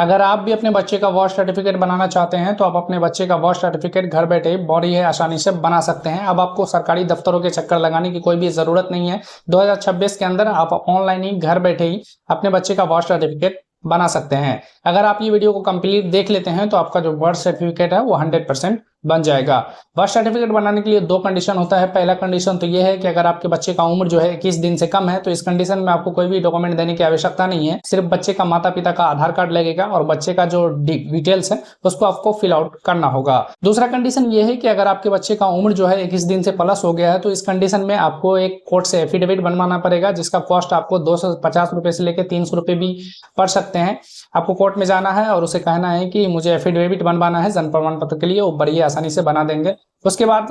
अगर आप भी अपने बच्चे का बर्थ सर्टिफिकेट बनाना चाहते हैं तो आप अपने बच्चे का बर्थ सर्टिफिकेट घर बैठे बड़ी है आसानी से बना सकते हैं। अब आपको सरकारी दफ्तरों के चक्कर लगाने की कोई भी जरूरत नहीं है। 2026 के अंदर आप ऑनलाइन ही घर बैठे ही अपने बच्चे का बर्थ सर्टिफिकेट बना सकते हैं। अगर आप ये वीडियो को कंप्लीट देख लेते हैं तो आपका जो बर्थ सर्टिफिकेट है वो 100% बन जाएगा। बर्थ सर्टिफिकेट बनाने के लिए दो कंडीशन होता है। पहला कंडीशन तो ये है कि अगर आपके बच्चे का उम्र जो है 21 दिन से कम है तो इस कंडीशन में आपको कोई भी डॉक्यूमेंट देने की आवश्यकता नहीं है। सिर्फ बच्चे का माता पिता का आधार कार्ड लगेगा और बच्चे का जो डिटेल्स है उसको आपको फिल आउट करना होगा। दूसरा कंडीशन ये है कि अगर आपके बच्चे का उम्र जो है 21 दिन से प्लस हो गया है तो इस कंडीशन में आपको एक कोर्ट से एफिडेविट बनवाना पड़ेगा, जिसका कॉस्ट आपको 250 रुपए से लेकर 300 रुपए भी पड़ सकते हैं। आपको कोर्ट में जाना है और उसे कहना है कि मुझे एफिडेविट बनवाना है जन्म प्रमाण पत्र के लिए, वो बड़ी आसानी से बना देंगे। उसके बाद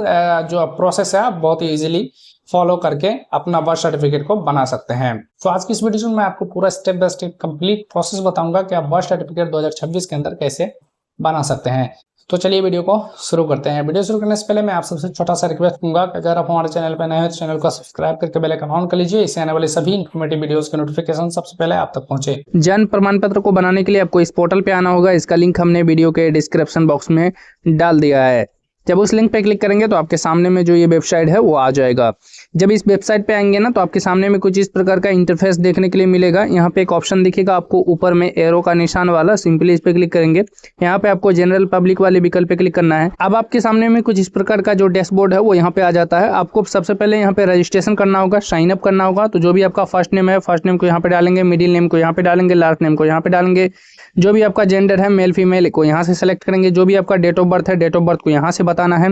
जो प्रोसेस है आप बहुत ही इजीली फॉलो करके अपना बर्थ सर्टिफिकेट को बना सकते हैं। तो आज की इस वीडियो में मैं आपको पूरा step by step complete process बताऊंगा कि आप बर्थ सर्टिफिकेट 2026 के अंदर कैसे बना सकते हैं। तो चलिए वीडियो को शुरू करते हैं। वीडियो शुरू करने से पहले मैं आप सबसे छोटा सा रिक्वेस्ट करूंगा कि अगर आप हमारे चैनल पर नए हैं तो चैनल को सब्सक्राइब करके बेल आइकन ऑन कर लीजिए, इससे आने वाले सभी इन्फॉर्मेटिव वीडियोस के नोटिफिकेशन सबसे पहले आप तक पहुंचे। जन्म प्रमाण पत्र को बनाने के लिए आपको इस पोर्टल पे आना होगा। इसका लिंक हमने वीडियो के डिस्क्रिप्शन बॉक्स में डाल दिया है। जब उस लिंक पे क्लिक करेंगे तो आपके सामने में जो ये वेबसाइट है वो आ जाएगा। जब इस वेबसाइट पे आएंगे ना तो आपके सामने में कुछ इस प्रकार का इंटरफेस देखने के लिए मिलेगा। यहाँ पे एक ऑप्शन दिखेगा आपको ऊपर में एरो का निशान वाला, सिंपली इस पे क्लिक करेंगे। यहाँ पे आपको जनरल पब्लिक वाले विकल्प पे क्लिक करना है। अब आपके सामने में कुछ इस प्रकार का जो डैशबोर्ड है वो यहाँ पे आ जाता है। आपको सबसे पहले यहाँ पे रजिस्ट्रेशन करना होगा, साइन अप करना होगा। तो जो भी आपका फर्स्ट नेम है फर्स्ट नेम को यहाँ पे डालेंगे, मिडिल नेम को यहाँ पे डालेंगे, लास्ट नेम को यहाँ पे डालेंगे। जो भी आपका जेंडर है मेल फीमेल को यहाँ से सेलेक्ट करेंगे। जो भी आपका डेट ऑफ बर्थ है डेट ऑफ बर्थ को यहाँ से बताना है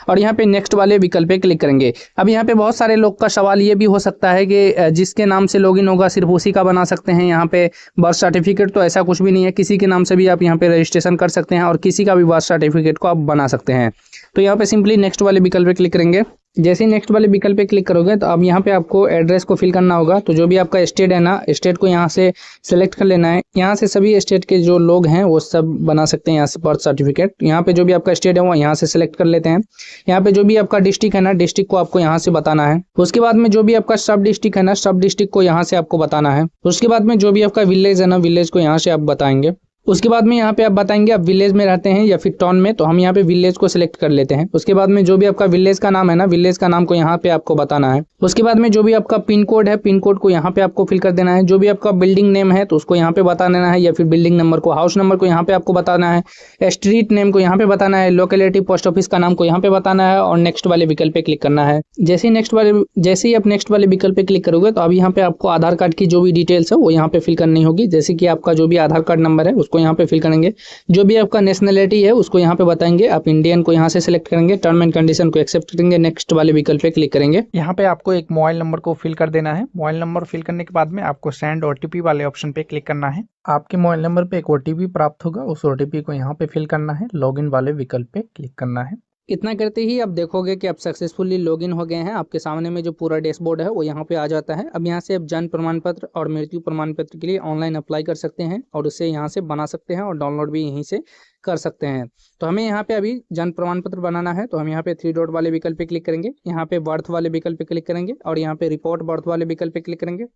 और यहाँ पे नेक्स्ट वाले विकल्प पे क्लिक करेंगे। अब यहाँ पे बहुत सारे लोग का सवाल ये भी हो सकता है कि जिसके नाम से लॉगिन होगा सिर्फ उसी का बना सकते हैं यहाँ पे बर्थ सर्टिफिकेट। तो ऐसा कुछ भी नहीं है, किसी के नाम से भी आप यहाँ पे रजिस्ट्रेशन कर सकते हैं और किसी का भी बर्थ सर्टिफिकेट को आप बना सकते हैं। तो यहाँ पे सिंपली नेक्स्ट वाले विकल्प पे क्लिक करेंगे। जैसे ही नेक्स्ट वाले विकल्प पे क्लिक करोगे तो अब यहाँ पे आपको एड्रेस को फिल करना होगा। तो जो भी आपका स्टेट है ना, स्टेट को यहाँ से सेलेक्ट कर लेना है। यहाँ से सभी स्टेट के जो लोग हैं वो सब बना सकते हैं यहाँ से बर्थ सर्टिफिकेट। यहाँ पे जो भी आपका स्टेट है वो यहाँ से सेलेक्ट कर लेते हैं। यहाँ पे जो भी आपका डिस्ट्रिक्ट है ना, डिस्ट्रिक्ट को आपको यहाँ से बताना है। उसके बाद में जो भी आपका सब डिस्ट्रिक्ट है ना, सब डिस्ट्रिक्ट को यहाँ से आपको बताना है। उसके बाद में जो भी आपका विलेज है ना, विलेज को यहाँ से आप बताएंगे। उसके बाद में यहाँ पे आप बताएंगे आप विलेज में रहते हैं या फिर टाउन में, तो हम यहाँ पे विलेज को सिलेक्ट कर लेते हैं। उसके बाद में जो भी आपका विलेज का नाम है ना, विलेज का नाम को यहाँ पे आपको बताना है। उसके बाद में जो भी आपका पिन कोड है, पिन कोड को यहाँ पे आपको फिल कर देना है। जो भी आपका बिल्डिंग नेम है तो उसको यहाँ पे बता देना है, या फिर बिल्डिंग नंबर को, हाउस नंबर को यहाँ पे आपको बताना है, स्ट्रीट नेम को यहाँ पे बताना है, लोकेलिटी पोस्ट ऑफिस का नाम को यहाँ पे बताना है और नेक्स्ट वाले विकल्प पे क्लिक करना है। जैसे ही आप नेक्स्ट वाले विकल्प पे क्लिक करोगे तो अब यहाँ पे आपको आधार कार्ड की जो भी डिटेल्स है वो यहाँ पे फिल करनी होगी। जैसे कि आपका जो भी आधार कार्ड नंबर है उसको यहाँ पे फिल करेंगे। जो भी आपका नेशनलिटी है उसको यहाँ पे बताएंगे, आप इंडियन को यहाँ से सिलेक्ट करेंगे, टर्म एंड कंडीशन को एक्सेप्ट करेंगे, नेक्स्ट वाले विकल्प पे क्लिक करेंगे। यहाँ पे आपको एक मोबाइल नंबर को फिल कर देना है। मोबाइल नंबर फिल करने के बाद में आपको सेंड ओटीपी वाले ऑप्शन पे क्लिक करना है। आपके मोबाइल नंबर पे एक ओटीपी प्राप्त होगा, उस ओटीपी को यहाँ पे फिल करना है, लॉगिन वाले विकल्प पे क्लिक करना है। इतना करते ही आप देखोगे कि आप सक्सेसफुली लॉगिन हो गए हैं। आपके सामने में जो पूरा डैशबोर्ड है वो यहाँ पे आ जाता है। अब यहाँ से आप जन्म प्रमाण पत्र और मृत्यु प्रमाण पत्र के लिए ऑनलाइन अप्लाई कर सकते हैं और उसे यहाँ से बना सकते हैं और डाउनलोड भी यहीं से कर सकते हैं। तो हमें यहाँ पे अभी जन्म प्रमाण पत्र बनाना है तो हम यहाँ पे 3 डॉट वाले विकल्प पे क्लिक करेंगे, यहाँ पे बर्थ वाले विकल्प पे क्लिक करेंगे और यहाँ पे रिपोर्ट बर्थ वाले विकल्प पे क्लिक करेंगे।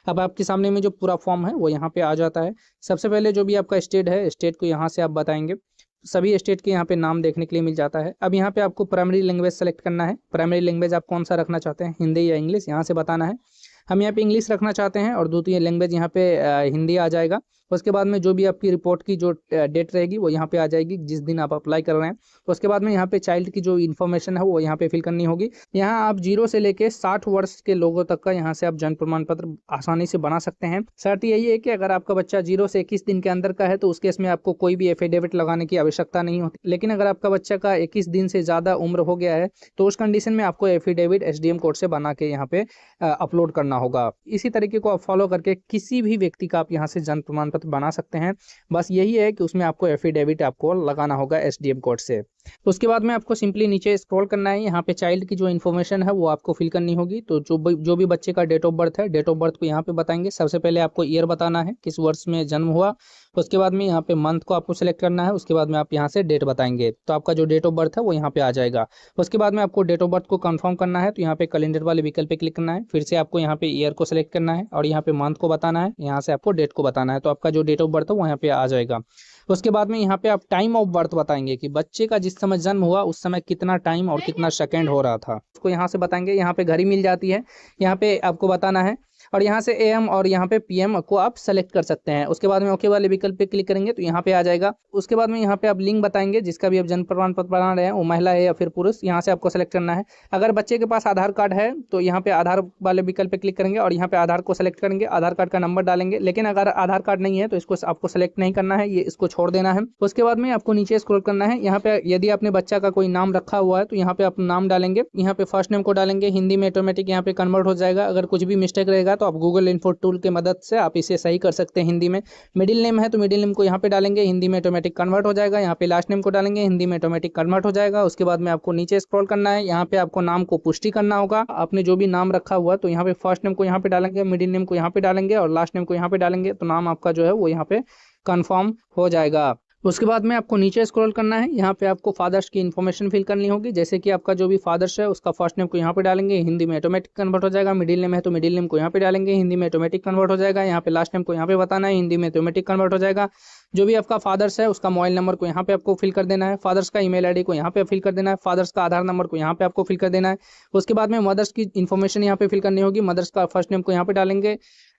अब आपके सामने में जो पूरा फॉर्म है वो यहाँ पे आ जाता है। सबसे पहले जो भी आपका स्टेट है, स्टेट को यहाँ से आप बताएंगे। सभी स्टेट के यहाँ पे नाम देखने के लिए मिल जाता है। अब यहाँ पे आपको प्राइमरी लैंग्वेज सेलेक्ट करना है। प्राइमरी लैंग्वेज आप कौन सा रखना चाहते हैं, हिंदी या इंग्लिश, यहाँ से बताना है। हम यहाँ पे इंग्लिश रखना चाहते हैं और दूसरी लैंग्वेज यहाँ पे हिंदी आ जाएगा। उसके बाद में जो भी आपकी रिपोर्ट की जो डेट रहेगी वो यहाँ पे आ जाएगी जिस दिन आप अप्लाई कर रहे हैं। उसके बाद में यहाँ पे चाइल्ड की जो इन्फॉर्मेशन है वो यहाँ पे फिल करनी होगी। यहाँ आप 0 से लेके 60 वर्ष के लोगों तक का यहाँ से आप जन्म प्रमाण पत्र आसानी से बना सकते हैं। शर्त यही है कि अगर आपका बच्चा 0 से 21 दिन के अंदर का है तो उस केस में आपको कोई भी एफिडेविट लगाने की आवश्यकता नहीं होती। लेकिन अगर आपका बच्चा का 21 दिन से ज़्यादा उम्र हो गया है तो उस कंडीशन में आपको एफिडेविट एसडीएम कोड से बना के यहाँ पे अपलोड करना होगा। इसी तरीके को आप फॉलो करके किसी भी व्यक्ति का आप यहाँ से जन्म प्रमाण पत्र बना सकते हैं। बस यही है कि उसमें आपको एफिडेविट आपको लगाना होगा एसडीएम कोड से। उसके बाद में आपको सिंपली नीचे स्क्रॉल करना है। यहाँ पे चाइल्ड की जो इन्फॉर्मेशन है वो आपको फिल करनी होगी। तो जो भी बच्चे का डेट ऑफ बर्थ है, डेट ऑफ बर्थ को यहाँ पे बताएंगे। सबसे पहले आपको ईयर बताना है, किस वर्ष में जन्म हुआ। उसके बाद में यहाँ पे मंथ को आपको सिलेक्ट करना है। उसके बाद में आप यहाँ से डेट बताएंगे तो आपका जो डेट ऑफ बर्थ है वो यहाँ पे आ जाएगा। उसके बाद में आपको डेट ऑफ बर्थ को कंफर्म करना है तो यहाँ पे कैलेंडर वाले विकल्प पे क्लिक करना है। फिर से आपको यहाँ पे ईयर को सिलेक्ट करना है और यहाँ पे मंथ को बताना है, यहाँ से आपको डेट को बताना है। तो आपका जो डेट ऑफ बर्थ है वो यहाँ पे आ जाएगा। उसके बाद में यहाँ पे आप टाइम ऑफ बर्थ बताएंगे कि बच्चे का जिस समय जन्म हुआ उस समय कितना टाइम और कितना सेकंड हो रहा था, उसको यहाँ से बताएंगे। यहाँ पे घड़ी मिल जाती है, यहाँ पे आपको बताना है, और यहाँ से AM और यहाँ पे PM को आप सेलेक्ट कर सकते हैं। उसके बाद में ओके वाले विकल्प पे क्लिक करेंगे तो यहाँ पे आ जाएगा। उसके बाद में यहाँ पे आप लिंग बताएंगे, जिसका भी आप जन्म प्रमाण पत्र बना रहे हैं वो महिला है या फिर पुरुष, यहाँ से आपको सेलेक्ट करना है। अगर बच्चे के पास आधार कार्ड है तो यहाँ पे आधार वाले विकल्प पे क्लिक करेंगे और यहाँ पे आधार को सेलेक्ट करेंगे, आधार कार्ड का नंबर डालेंगे। लेकिन अगर आधार कार्ड नहीं है तो इसको आपको सेलेक्ट नहीं करना है, ये इसको छोड़ देना है। उसके बाद में आपको नीचे स्क्रॉल करना है। यहाँ पे यदि आपने बच्चा का कोई नाम रखा हुआ है तो यहाँ पे आप नाम डालेंगे, यहाँ पे फर्स्ट नेम को डालेंगे, हिंदी में ऑटोमेटिक यहाँ पे कन्वर्ट हो जाएगा। अगर कुछ भी मिस्टेक रहेगा तो आप गूगल इन्फो टूल के मदद से आप इसे सही कर सकते हैं हिंदी में। मिडिल नेम है तो मिडिल नेम को यहाँ पे डालेंगे, हिंदी में ऑटोमेटिक कन्वर्ट हो जाएगा। यहाँ पे लास्ट नेम को डालेंगे, हिंदी में ऑटोमेटिक कन्वर्ट हो जाएगा। उसके बाद में आपको नीचे स्क्रॉल करना है, यहाँ पे आपको नाम को पुष्टि करना होगा। आपने जो भी नाम रखा हुआ तो यहाँ पे फर्स्ट नेम को यहाँ पे डालेंगे, मिडिल नेम को यहाँ पे डालेंगे और लास्ट नेम को यहाँ पे डालेंगे, तो नाम आपका जो है वो यहाँ पे कंफर्म हो जाएगा। उसके बाद में आपको नीचे स्क्रॉल करना है, यहाँ पे आपको फादर्स की इन्फॉर्मेशन फिल करनी होगी। जैसे कि आपका जो भी फादर्स है उसका फर्स्ट नेम को यहाँ पे डालेंगे, हिंदी में ऑटोमेटिक कन्वर्ट हो जाएगा। मिडिल नेम है तो मिडिल नेम को यहाँ पे डालेंगे, हिंदी में ऑटोमेटिक कन्वर्ट हो जाएगा। यहाँ पे लास्ट नेम को यहाँ पे बताना है, हिंदी में ऑटोमेटिक कन्वर्ट हो जाएगा। जो भी आपका फादर्स है उसका मोबाइल नंबर को यहाँ पे आपको फिल कर देना है, फादर्स का ईमेल आईडी को यहाँ पे फिल कर देना है, फादर्स का आधार नंबर को यहाँ पे आपको फिल कर देना है। उसके बाद में मदर्स की इन्फॉर्मेशन यहाँ पे फिल करनी होगी। मदर्स का फर्स्ट नेम को यहाँ पे डालेंगे,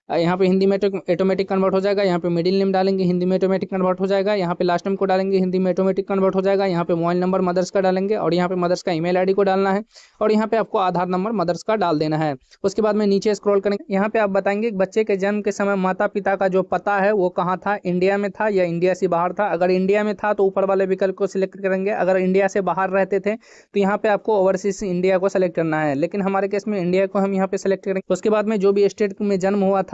यहाँ पे हिंदी में ऑटोमेटिक कन्वर्ट हो जाएगा। यहाँ पे मिडिल नेम डालेंगे, हिंदी में ऑटोमेटिक कन्वर्ट हो जाएगा। यहाँ पे लास्ट नेम को डालेंगे, हिंदी में ऑटोमेटिक कन्वर्ट हो जाएगा। यहाँ पे मोबाइल नंबर मदर्स का डालेंगे और यहाँ पे मदर्स का ईमेल आईडी को डालना है और यहाँ पे आपको आधार नंबर मदर्स का डाल देना है। उसके बाद में नीचे स्क्रॉल करेंगे, यहाँ पे आप बताएंगे कि बच्चे के जन्म के समय माता पिता का जो पता है वो कहाँ था, इंडिया में था या इंडिया से बाहर था। अगर इंडिया में था तो ऊपर वाले विकल्प को सिलेक्ट करेंगे। अगर इंडिया से बाहर रहते थे तो यहाँ पे आपको ओवरसीज इंडिया को सेलेक्ट करना है, लेकिन हमारे केस में इंडिया को हम यहाँ पे सेलेक्ट करेंगे। उसके बाद में जो भी स्टेट में जन्म हुआ था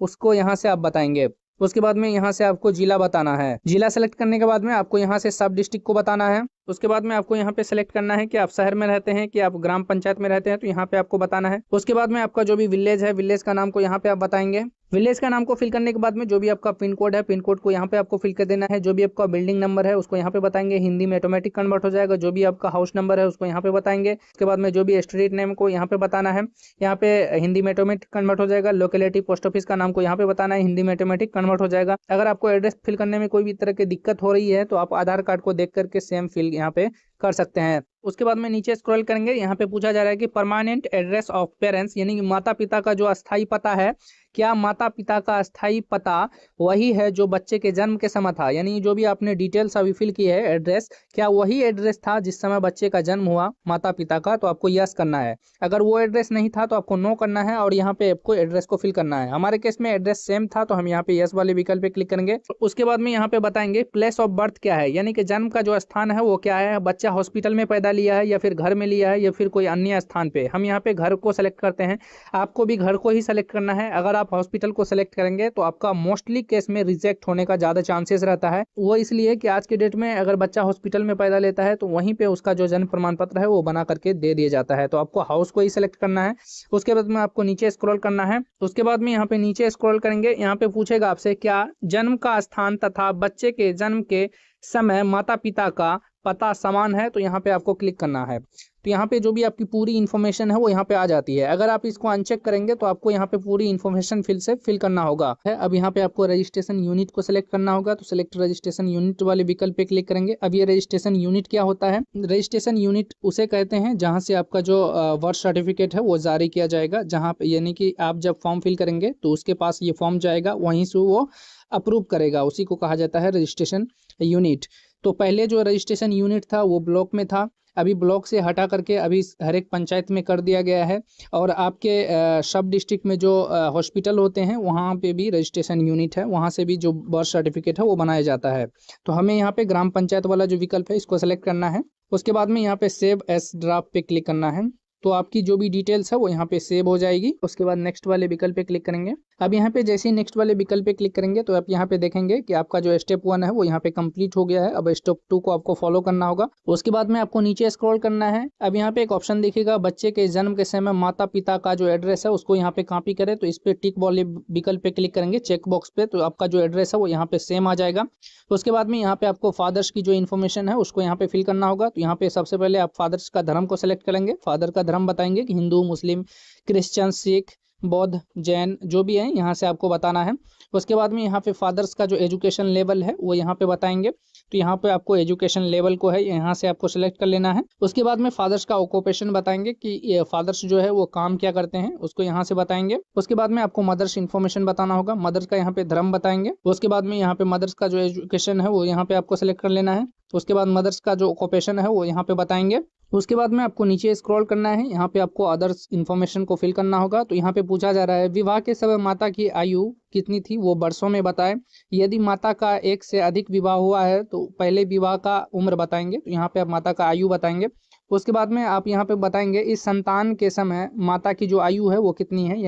उसको यहाँ से आप बताएंगे। उसके बाद में यहाँ से आपको जिला बताना है। जिला सेलेक्ट करने के बाद में आपको यहाँ से सब डिस्ट्रिक्ट को बताना है। उसके बाद में आपको यहाँ पे सेलेक्ट करना है कि आप शहर में रहते हैं कि आप ग्राम पंचायत में रहते हैं, तो यहाँ पे आपको बताना है। उसके बाद में आपका जो भी विलेज है, विलेज का नाम को यहाँ पे आप बताएंगे। विलेज का नाम को फिल करने के बाद में जो भी आपका पिन कोड है, पिन कोड को यहाँ पे आपको फिल कर देना है। जो भी आपका बिल्डिंग नंबर है उसको यहाँ पे बताएंगे, हिंदी में ऑटोमेटिक कन्वर्ट हो जाएगा। जो भी आपका हाउस नंबर है उसको यहाँ पे बताएंगे। उसके बाद में जो भी स्ट्रीट नेम को यहाँ पे बताना है, यहाँ पे हिंदी में ऑटोमेटिक कन्वर्ट हो जाएगा। लोकेलिटी पोस्ट ऑफिस का नाम को यहाँ पे बताना है, हिंदी में ऑटोमेटिक कन्वर्ट हो जाएगा। अगर आपको एड्रेस फिल करने में कोई भी तरह की दिक्कत हो रही है तो आप आधार कार्ड को देख करके सेम फिल यहाँ पे कर सकते हैं। उसके बाद में नीचे स्क्रॉल करेंगे, यहाँ पे पूछा जा रहा है कि परमानेंट एड्रेस ऑफ पेरेंट्स, यानी कि माता पिता का जो अस्थायी पता है, क्या माता पिता का अस्थायी पता वही है जो बच्चे के जन्म के समय था। यानी जो भी आपने डिटेल्स अभी फिल की है एड्रेस, क्या वही एड्रेस था जिस समय बच्चे का जन्म हुआ माता पिता का, तो आपको यस करना है। अगर वो एड्रेस नहीं था तो आपको नो करना है और यहाँ पे आपको एड्रेस को फिल करना है। हमारे केस में एड्रेस सेम था तो हम यहाँ पे यस वाले विकल्प पे क्लिक करेंगे। उसके बाद में यहाँ पे बताएंगे प्लेस ऑफ बर्थ क्या है, यानी कि जन्म का जो स्थान है वो क्या है। बच्चा हॉस्पिटल में पैदा लिया है या फिर घर में लिया है या फिर कोई अन्य स्थान पे। हम यहाँ पे घर को सेलेक्ट करते हैं, आपको भी घर को ही सेलेक्ट करना है। अगर आप हॉस्पिटल को सेलेक्ट करेंगे तो आपका मोस्टली केस में रिजेक्ट होने का ज्यादा चांसेस रहता है। वो इसलिए कि आज के डेट में अगर बच्चा हॉस्पिटल में पैदा लेता है तो वहीं पे उसका जो जन्म प्रमाण पत्र है वो बना करके दे दिया जाता है। तो आपको हाउस को ही सेलेक्ट करना है। उसके बाद में आपको नीचे स्क्रॉल करना है। उसके बाद में यहाँ पे नीचे स्क्रॉल करेंगे, यहाँ पे पूछेगा आपसे क्या जन्म का स्थान तथा बच्चे के जन्म के समय माता पिता का पता समान है, तो यहाँ पे आपको क्लिक करना है। तो यहाँ पे जो भी आपकी पूरी इन्फॉर्मेशन है वो यहाँ पे आ जाती है। अगर आप इसको अनचेक करेंगे तो आपको यहाँ पे पूरी इन्फॉर्मेशन फिल करना होगा। अब यहाँ पे आपको रजिस्ट्रेशन यूनिट को सिलेक्ट करना होगा, तो सिलेक्ट रजिस्ट्रेशन यूनिट वाले विकल्प पे क्लिक करेंगे। अब ये रजिस्ट्रेशन यूनिट क्या होता है, रजिस्ट्रेशन यूनिट उसे कहते हैं जहाँ से आपका जो बर्थ सर्टिफिकेट है वो जारी किया जाएगा। जहाँ पे यानी कि आप जब फॉर्म फिल करेंगे तो उसके पास ये फॉर्म जाएगा, वहीं से वो अप्रूव करेगा, उसी को कहा जाता है रजिस्ट्रेशन यूनिट। तो पहले जो रजिस्ट्रेशन यूनिट था वो ब्लॉक में था, अभी ब्लॉक से हटा करके अभी हर एक पंचायत में कर दिया गया है। और आपके सब डिस्ट्रिक्ट में जो हॉस्पिटल होते हैं वहाँ पे भी रजिस्ट्रेशन यूनिट है, वहाँ से भी जो बर्थ सर्टिफिकेट है वो बनाया जाता है। तो हमें यहाँ पे ग्राम पंचायत वाला जो विकल्प है इसको सेलेक्ट करना है। उसके बाद में यहाँ पे सेव एज ड्राफ्ट पे क्लिक करना है, तो आपकी जो भी डिटेल्स है वो यहाँ पे सेव हो जाएगी। उसके बाद नेक्स्ट वाले विकल्प पे क्लिक करेंगे। अब यहाँ पे जैसे ही नेक्स्ट वाले विकल्प पे क्लिक करेंगे तो आप यहाँ पे देखेंगे कि आपका जो स्टेप 1 है वो यहाँ पे कंप्लीट हो गया है। अब स्टेप 2 को आपको फॉलो करना होगा। उसके बाद में आपको नीचे स्क्रॉल करना है। अब यहाँ पे एक ऑप्शन दिखेगा बच्चे के जन्म के समय माता पिता का जो एड्रेस है उसको यहाँ पे कॉपी करें, तो इस पे टिक वाले विकल्प पे क्लिक करेंगे चेक बॉक्स पे, तो आपका जो एड्रेस है वो यहाँ पे सेम आ जाएगा। उसके बाद में यहाँ पे आपको फादर्स की जो इन्फॉर्मेशन है उसको यहाँ पे फिल करना होगा। तो यहाँ पे सबसे पहले आप फादर्स का धर्म को सिलेक्ट करेंगे। फादर का धर्म बताएंगे कि हिंदू, मुस्लिम, क्रिश्चियन, सिख, बौद्ध, जैन जो भी है यहाँ से आपको बताना है। उसके बाद में यहाँ पे फादर्स का जो एजुकेशन लेवल है वो यहाँ पे बताएंगे। तो यहाँ पे आपको एजुकेशन लेवल को है यहाँ से आपको सिलेक्ट कर लेना है। उसके बाद में फादर्स का ऑक्यूपेशन बताएंगे कि ये फादर्स जो है वो काम क्या करते हैं, उसको यहाँ से बताएंगे। उसके बाद में आपको मदर्स इन्फॉर्मेशन बताना होगा, मदर्स का यहाँ पे धर्म बताएंगे। उसके बाद में यहाँ पे मदर्स का जो एजुकेशन है वो यहाँ पे आपको सिलेक्ट कर लेना है। उसके बाद मदर्स का जो ऑक्यूपेशन है वो यहाँ पे बताएंगे। उसके बाद में आपको नीचे स्क्रॉल करना है, यहाँ पे आपको अदर्स इन्फॉर्मेशन को फिल करना होगा। तो यहाँ पे पूछा जा रहा है विवाह के समय माता की आयु कितनी थी, वो वर्षों में बताएं। यदि माता का एक से अधिक विवाह हुआ है तो पहले विवाह का उम्र बताएंगे। तो यहाँ पे आप माता का आयु बताएंगे। उसके बाद में आप यहाँ पे बताएंगे इस संतान के समय माता की जो आयु है वो कितनी है,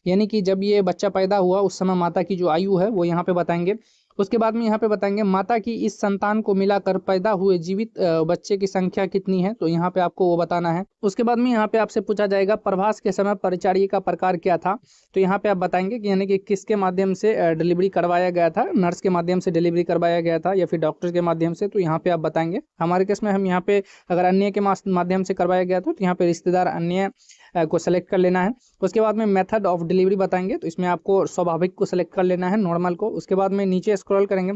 यानी कि जब ये बच्चा पैदा हुआ उस समय माता की जो आयु है वो यहाँ पे बताएंगे। उसके बाद में यहाँ पे बताएंगे माता की इस संतान को मिलाकर पैदा हुए जीवित बच्चे की संख्या कितनी है, तो यहाँ पे आपको वो बताना है। उसके बाद में यहाँ पे आपसे पूछा जाएगा प्रभास के समय परिचारिका का प्रकार क्या था। तो यहाँ पे आप बताएंगे कि यानी कि किसके माध्यम से डिलीवरी करवाया गया था, नर्स के माध्यम से डिलीवरी करवाया गया था या फिर डॉक्टर के माध्यम से। तो यहाँ पे आप बताएंगे। हमारे केस में हम यहाँ पे अगर अन्य के माध्यम से करवाया गया था तो यहाँ पे रिश्तेदार अन्य को सेलेक्ट कर लेना है। उसके बाद में मेथड ऑफ डिलीवरी बताएंगे। तो इसमें आपको स्वाभाविक को सेलेक्ट कर लेना है, नॉर्मल को। उसके बाद में नीचे स्क्रॉल करेंगे।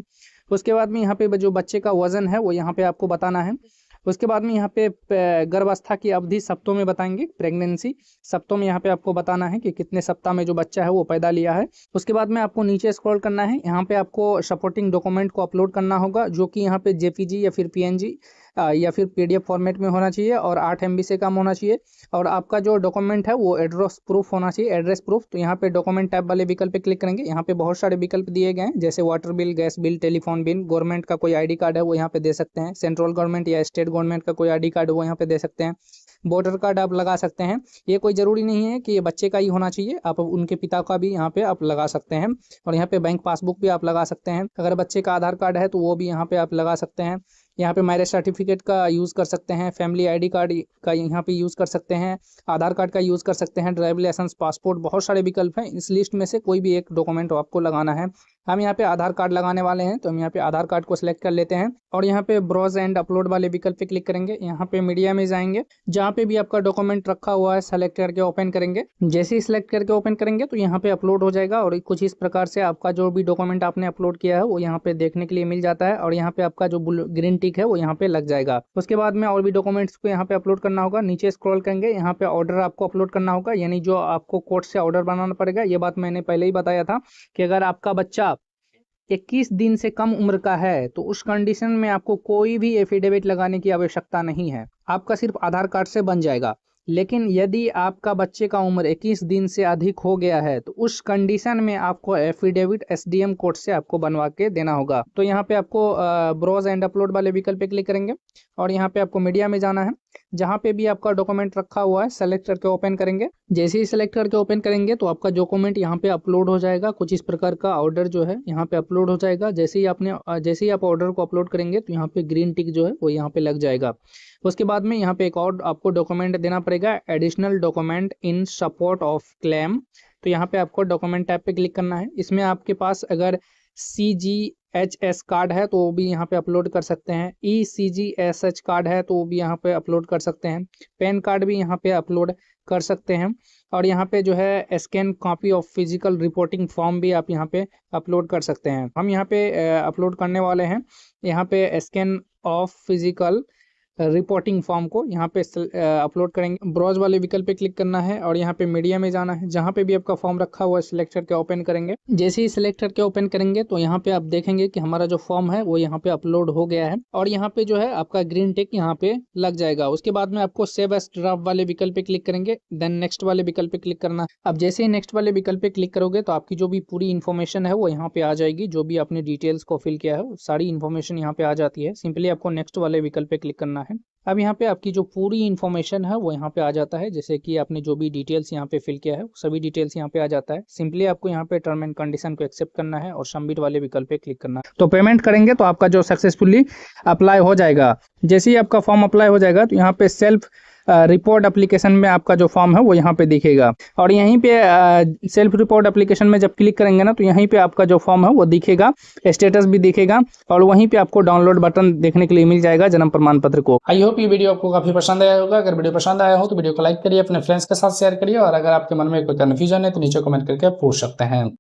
उसके बाद में यहाँ पे जो बच्चे का वजन है वो यहाँ पे आपको बताना है। उसके बाद में यहाँ पे गर्भावस्था की अवधि सप्ताह में बताएंगे, प्रेगनेंसी सप्ताह में यहाँ पे आपको बताना है कि कितने सप्ताह में जो बच्चा है वो पैदा लिया है। उसके बाद में आपको नीचे स्क्रॉल करना है, यहाँ पे आपको सपोर्टिंग डॉक्यूमेंट को अपलोड करना होगा जो कि यहाँ पे जेपीजी या फिर पीएनजी या फिर पीडीएफ फॉर्मेट में होना चाहिए और 8 MB से कम होना चाहिए। और आपका जो डॉक्यूमेंट है वो एड्रेस प्रूफ होना चाहिए, एड्रेस प्रूफ। तो यहाँ पे डॉक्यूमेंट टैब वाले विकल्प पे क्लिक करेंगे। यहाँ पे बहुत सारे विकल्प दिए गए हैं जैसे water bill, gas bill, telephone bill, government का कोई ID कार्ड है वो यहाँ पे दे सकते हैं, सेंट्रल गवर्नमेंट या स्टेट गवर्नमेंट का कोई ID कार्ड वो यहाँ पे दे सकते हैं, वोटर कार्ड आप लगा सकते हैं। ये कोई ज़रूरी नहीं है कि ये बच्चे का ही होना चाहिए, आप उनके पिता का भी यहाँ पे आप लगा सकते हैं। और यहाँ पे बैंक पासबुक भी आप लगा सकते हैं। अगर बच्चे का आधार कार्ड है तो वो भी यहाँ पे आप लगा सकते हैं। यहाँ पे मैरिज सर्टिफिकेट का यूज़ कर सकते हैं, फैमिली ID कार्ड का यहाँ पे यूज़ कर सकते हैं, आधार कार्ड का यूज़ कर सकते हैं, ड्राइविंग लाइसेंस, पासपोर्ट, बहुत सारे विकल्प हैं। इस लिस्ट में से कोई भी एक डॉक्यूमेंट आपको लगाना है। हम यहाँ पे आधार कार्ड लगाने वाले हैं तो हम यहाँ पे आधार कार्ड को सिलेक्ट कर लेते हैं और यहाँ पे ब्राउज एंड अपलोड वाले विकल्प पे क्लिक करेंगे। यहाँ पे मीडिया में जाएंगे, जहाँ पे भी आपका डॉक्यूमेंट रखा हुआ है सेलेक्ट करके ओपन करेंगे। जैसे ही सिलेक्ट करके ओपन करेंगे तो यहाँ पे अपलोड हो जाएगा और कुछ इस प्रकार से आपका जो भी डॉक्यूमेंट आपने अपलोड किया है वो यहाँ पे देखने के लिए मिल जाता है और यहाँ पे आपका जो ग्रीन टिक है वो यहाँ पे लग जाएगा। उसके बाद में और भी डॉक्यूमेंट्स को यहाँ पे अपलोड करना होगा। नीचे स्क्रॉल करेंगे, यहाँ पे ऑर्डर आपको अपलोड करना होगा, यानी जो आपको कोर्ट से ऑर्डर बनाना पड़ेगा। ये बात मैंने पहले ही बताया था कि अगर आपका बच्चा 21 दिन से कम उम्र का है तो उस कंडीशन में आपको कोई भी एफिडेविट लगाने की आवश्यकता नहीं है, आपका सिर्फ आधार कार्ड से बन जाएगा। लेकिन यदि आपका बच्चे का उम्र 21 दिन से अधिक हो गया है तो उस कंडीशन में आपको एफिडेविट SDM कोर्ट से आपको बनवा के देना होगा। तो यहाँ पे आपको ब्राउज एंड अपलोड वाले विकल्प पे क्लिक करेंगे और यहाँ पे आपको मीडिया में जाना है। जहाँ पे भी आपका डॉक्यूमेंट रखा हुआ है सेलेक्ट करके ओपन करेंगे। जैसे ही सिलेक्ट करके ओपन करेंगे तो आपका डॉक्यूमेंट यहाँ पे अपलोड हो जाएगा। कुछ इस प्रकार का ऑर्डर जो है यहाँ पे अपलोड हो जाएगा। जैसे ही आप ऑर्डर को अपलोड करेंगे तो यहाँ पे ग्रीन टिक जो है वो यहाँ पे लग जाएगा। उसके बाद में यहाँ पे एक और आपको डॉक्यूमेंट देना पड़ेगा, additional document in support of claim. तो यहाँ पे आपको डॉक्यूमेंट टैब पे क्लिक करना है। इसमें आपके पास अगर CGHS कार्ड है तो वो भी यहाँ पे अपलोड कर सकते हैं, ECGSH कार्ड है तो वो भी यहाँ पे अपलोड कर सकते हैं, पैन कार्ड भी यहाँ पे अपलोड कर सकते हैं और यहाँ पे जो है scan copy of physical reporting form भी आप यहाँ पे अपलोड कर सकते हैं। हम यहाँ पे अपलोड करने वाले हैं यहाँ पे scan of physical reporting form को यहाँ पे अपलोड करेंगे। ब्राउज वाले विकल्प पे क्लिक करना है और यहाँ पे मीडिया में जाना है। जहाँ पे भी आपका फॉर्म रखा हुआ है सिलेक्ट करके ओपन करेंगे। जैसे ही सिलेक्ट करके ओपन करेंगे तो यहाँ पे आप देखेंगे कि हमारा जो फॉर्म है वो यहाँ पे अपलोड हो गया है और यहाँ पे जो है आपका ग्रीन टिक यहाँ पे लग जाएगा। उसके बाद में आपको सेव एज ड्राफ्ट वाले विकल्प पे क्लिक करेंगे, देन नेक्स्ट वाले विकल्प पे क्लिक करना। अब जैसे ही नेक्स्ट वाले विकल्प पे क्लिक करोगे तो आपकी जो भी पूरी इन्फॉर्मेशन है वो यहाँ पे आ जाएगी। जो भी आपने डिटेल्स को फिल किया है सारी इन्फॉर्मेशन यहाँ पे आ जाती है। सिंपली आपको नेक्स्ट वाले विकल्प पे क्लिक करना है। अब यहाँ पे आपकी जो पूरी इन्फॉर्मेशन है वो यहाँ पे आ जाता है, जैसे कि आपने जो भी डिटेल्स यहाँ पे फिल किया है सभी डिटेल्स यहाँ पे आ जाता है। सिंपली आपको यहाँ पे टर्म एंड कंडीशन को एक्सेप्ट करना है और सबमिट वाले विकल्प पे क्लिक करना है। तो पेमेंट करेंगे तो आपका जो सक्सेसफुली अप्लाई हो जाएगा। जैसे ही आपका फॉर्म अप्लाई हो जाएगा तो यहाँ पे सेल्फ रिपोर्ट एप्लीकेशन में आपका जो फॉर्म है वो यहाँ पे दिखेगा और यहीं पे सेल्फ रिपोर्ट एप्लीकेशन में जब क्लिक करेंगे ना तो यहीं पे आपका जो फॉर्म है वो दिखेगा, स्टेटस भी दिखेगा और वहीं पे आपको डाउनलोड बटन देखने के लिए मिल जाएगा जन्म प्रमाण पत्र को। आई होप ये वीडियो आपको काफी पसंद आया होगा। अगर वीडियो पसंद आया हो तो वीडियो को लाइक करिए, अपने फ्रेंड्स के साथ शेयर करिए और अगर आपके मन में कोई कन्फ्यूजन है तो नीचे कमेंट करके पूछ सकते हैं।